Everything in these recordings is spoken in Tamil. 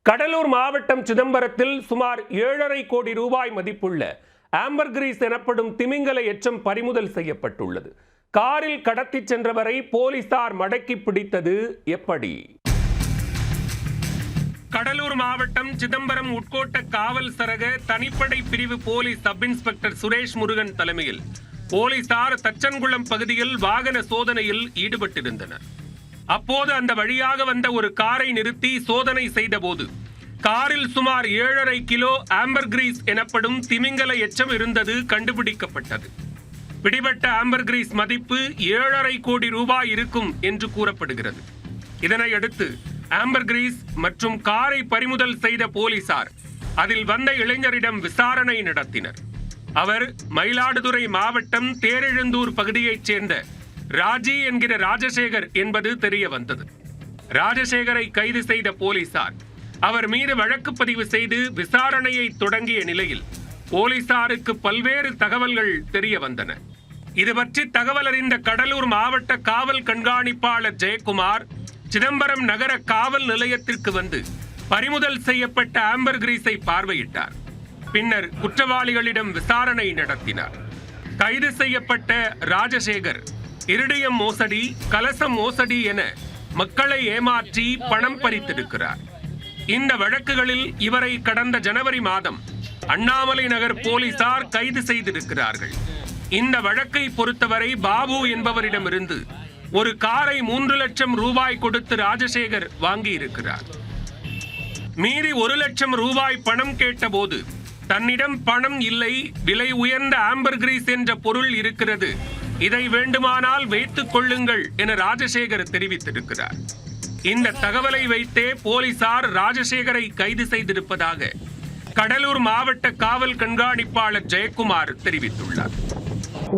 கடலூர் மாவட்டம் சிதம்பரத்தில் சுமார் 7.5 கோடி ரூபாய் மதிப்புள்ள ஆம்பர்கிரீஸ் எனப்படும் திமிங்கல எச்சம் பறிமுதல் செய்யப்பட்டுள்ளது. காரில் கடத்தி சென்றவரை போலீசார் மடக்கி பிடித்தது எப்படி? கடலூர் மாவட்டம் சிதம்பரம் உட்கோட்ட காவல் சரக தனிப்படை பிரிவு police sub inspector Suresh Murugan தலைமையில் போலீசார் தச்சன்குளம் பகுதியில் வாகன சோதனையில் ஈடுபட்டிருந்தனர். அப்போது அந்த வழியாக வந்த ஒரு காரை நிறுத்தி சோதனை செய்த போது காரில் சுமார் 7.5 கிலோ ஆம்பர்கிரீஸ் எனப்படும் திமிங்கல எச்சம் இருந்தது கண்டுபிடிக்கப்பட்டது. பிடிபட்ட ஆம்பர்கிரீஸ் மதிப்பு 7.5 கோடி ரூபாய் இருக்கும் என்று கூறப்படுகிறது. இதனையடுத்து ஆம்பர்கிரீஸ் மற்றும் காரை பறிமுதல் செய்த போலீசார் அதில் வந்த இளைஞரிடம் விசாரணை நடத்தினர். அவர் மயிலாடுதுறை மாவட்டம் தேரெழுந்தூர் பகுதியைச் சேர்ந்த ராஜி என்கிற ராஜசேகர் என்பது தெரிய வந்தது. ராஜசேகரை கைது செய்த போலீசார் அவர் மீது வழக்கு பதிவு செய்து விசாரணையை தொடங்கிய நிலையில் போலீசாருக்கு பல்வேறு தகவல்கள் தெரிய வந்தன. இது பற்றி தகவல் அறிந்த கடலூர் மாவட்ட காவல் கண்காணிப்பாளர் ஜெயக்குமார் சிதம்பரம் நகர காவல் நிலையத்திற்கு வந்து பறிமுதல் செய்யப்பட்ட ஆம்பர்கிரீஸை பார்வையிட்டார். பின்னர் குற்றவாளிகளிடம் விசாரணை நடத்தினார். கைது செய்யப்பட்ட ராஜசேகர் இருடியம் மோசடி, கலசம் மோசடி என மக்களை ஏமாற்றி பணம் பறித்திருக்கிறார். இந்த வழக்குகளில் இவரை கடந்த ஜனவரி மாதம் அண்ணாமலை நகர் போலீசார் கைது செய்திருக்கிறார்கள். இந்த வழக்கை பொறுத்தவரை பாபு என்பவரிடமிருந்து ஒரு காரை 3 லட்சம் ரூபாய் கொடுத்து ராஜசேகர் வாங்கியிருக்கிறார். மீறி 1 லட்சம் ரூபாய் பணம் கேட்டபோது தன்னிடம் பணம் இல்லை, விலை உயர்ந்த ஆம்பர்கிரீஸ் என்ற பொருள் இருக்கிறது, இதை வேண்டுமானால் வைத்துக் கொள்ளுங்கள் என ராஜசேகர் தெரிவித்திருக்கிறார். இந்த தகவலை வைத்தே போலீசார் ராஜசேகரை கைது செய்திருப்பதாக கடலூர் மாவட்ட காவல் கண்காணிப்பாளர் ஜெயக்குமார் தெரிவித்துள்ளார்.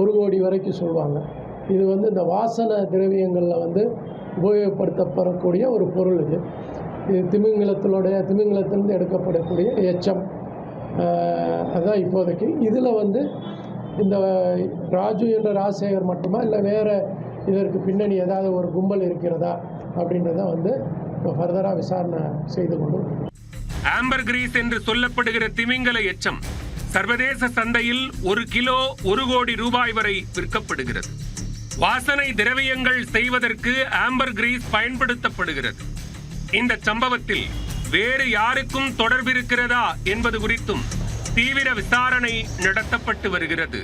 1 கோடி வரைக்கும் சொல்லுவாங்க. இது இந்த வாசன திரவியங்களில் உபயோகப்படுத்தப்படக்கூடிய ஒரு பொருள். இது திமிங்கலத்திலிருந்து எடுக்கப்படக்கூடிய எச்சம். அதுதான் இப்போதைக்கு இதில் இந்த ராஜு என்ற ராஜசேகர் மட்டுமா இல்லை வேறு இதற்கு பின்னணி ஏதாவது ஒரு கும்பல் இருக்கிறதா அப்படின்றத இப்போ ஃபர்தராக விசாரணை செய்து கொள்ளும். ஆம்பர்கிரீஸ் என்று சொல்லப்படுகிற திமிங்கல எச்சம் சர்வதேச சந்தையில் 1 கிலோ 1 கோடி ரூபாய் வரை விற்கப்படுகிறது. வாசனை திரவியங்கள் செய்வதற்கு ஆம்பர்கிரீஸ் பயன்படுத்தப்படுகிறது. இந்த சம்பவத்தில் வேறு யாருக்கும் தொடர்பிருக்கிறதா என்பது குறித்தும் தீவிர விசாரணை நடத்தப்பட்டு வருகிறது.